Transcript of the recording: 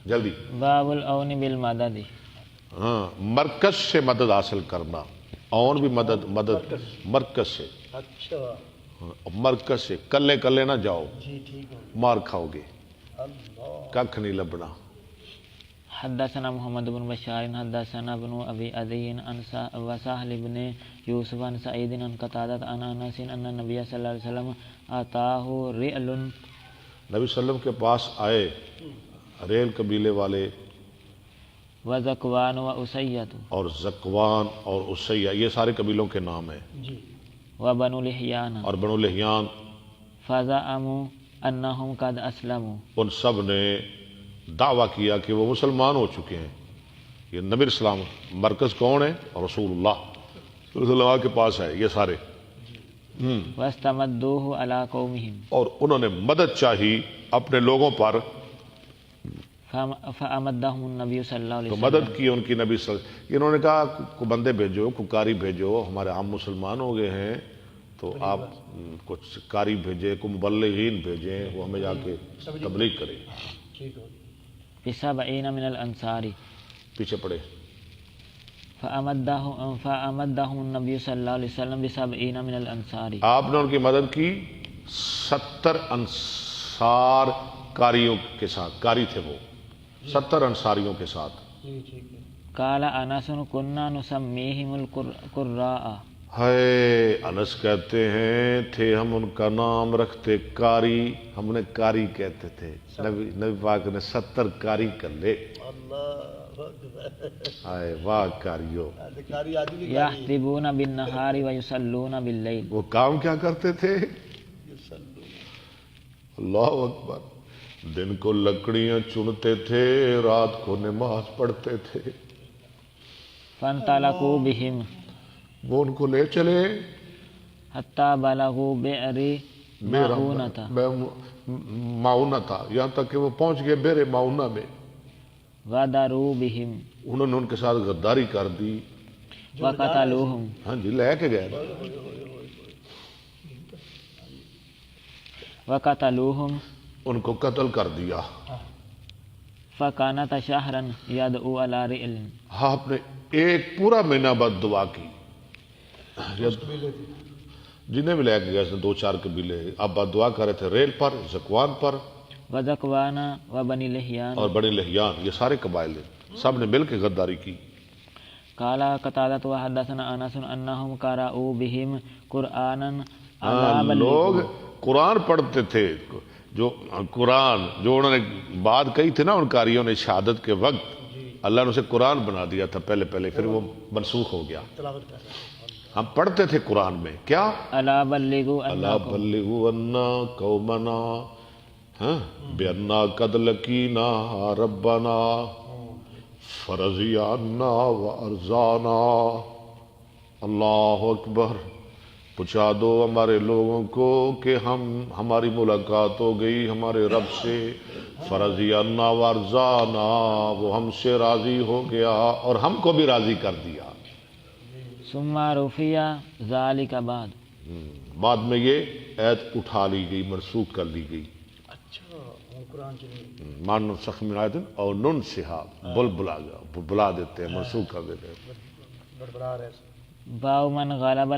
جلدی. باب العون بالمدد. ہاں مرکز سے مدد حاصل کرنا. اون بھی مدد مرکز سے. اچھا مرکز سے کلے کلے نہ جاؤ, جی ٹھیک ہے. مار کھاؤ گے, اللہ ککھ نہیں لبنا. حدثنا محمد بن بشار حدثنا ابن ابي عدي عن وسهل بن يوسف عن سعيد عن قتادة عن انس ان النبي صلى الله عليه وسلم اتاه رئل. نبی صلی اللہ علیہ وسلم کے پاس آئے ریل قبیلے والے وذكوان واسية اور زکوان اور اسیہ, یہ سارے قبیلوں کے نام ہیں, جی. وبنو لحيان اور بنو لحیان. فزعموا انهم قد اسلموا. ان سب نے دعویٰ کیا کہ وہ مسلمان ہو چکے ہیں. یہ نبی اسلام مرکز کون ہے؟ رسول اللہ صلی اللہ علیہ وسلم کے پاس ہے یہ سارے. واستمدوه على قومهم. اور انہوں نے مدد چاہی اپنے لوگوں پر, فامدهم النبي صلی اللہ علیہ تو وسلم. مدد کی ان کی نبی صلی اللہ علیہ وسلم. انہوں نے کہا کوئی بندے بھیجو, کوئی قاری بھیجو, ہمارے عام مسلمان ہو گئے ہیں تو آپ کچھ قاری بھیجیں, کوئی مبلغین بھیجیں, وہ ہمیں جا کے تبلیغ کریں. ٹھیک ہے. بسبعین من الانصار. پیچھے پڑے. فامدهم النبي صلی اللہ علیہ وسلم بسبعین من الانصار. آپ نے ان کی مدد کی 70 انصار قاریوں کے ساتھ. قاری تھے وہ 70 انصاریوں کے ساتھ. جی ٹھیک ہے. قال انس كنا نسميهم القراء. ہے انس کہتے ہیں تھے ہم ان کا نام رکھتے قاری, ہم نے قاری کہتے تھے. نبی پاک نے 70 قاری کر لے. اللہ اکبر. ہائے واہ قاریو. ادھکاری آدمی کی يحتبون بالنهار ويصلون بالليل. وہ کام کیا کرتے تھے؟ اللہ اکبر. دن کو لکڑیاں چنتے تھے, رات کو نماز پڑھتے تھے. فانطلقوا بهم وہ ان کو لے چلے حتى بلغوا بئر معونة. معونتا, یہاں تک کہ وہ پہنچ گئے بئر معونہ میں. غدروا بهم انہوں نے ان کے ساتھ غداری کر دی. وقتلوهم. ہاں جی لے کے گئے. وقتلوهم ان کو قتل کر دیا. فكانت شهرا يدعو على رئل. آپ نے ایک پورا مہینہ بعد دعا کی. جنہیں بھی لے کے گئے 2-4 قبیلے, آپ بعد دعا کر رہے تھے ریل پر, زکوان پر وذكوان وبني لحيان. اور بنی لحیان, یہ سارے قبائل سب نے مل کے غداری کی. قال قتادة وحدثنا انس انهم قرأوا بهم قرانا لوگ قرآن پڑھتے تھے, جو قرآن جو انہوں نے بات کہی تھی نا ان قاریوں نے شہادت کے وقت, اللہ نے اسے قرآن بنا دیا تھا پہلے, پھر وہ منسوخ ہو گیا. تلاوت کر رہے ہیں. ہم پڑھتے تھے قرآن میں کیا الا بلغوا الا بلغوا عنا قومنا بأننا قد لقينا ربنا فرضي عنا وارضانا. اللہ اکبر. پہنچا دو ہمارے لوگوں کو کہ ہماری ملاقات ہو گئی ہمارے رب سے. فرضی عنا وارضانا, وہ ہم سے راضی ہو گیا اور ہم کو بھی راضی کر دیا. ثم رفع ذلك بعد. بعد میں یہ ایت اٹھا لی گئی, منسوخ کر لی گئی. اچھا قرآن چلیے. مان سخ من آیت اور نن سہا بلا دیتے ہیں, منسوخ کر دیتے ہیں. بڑبڑا رہے. باو من غلب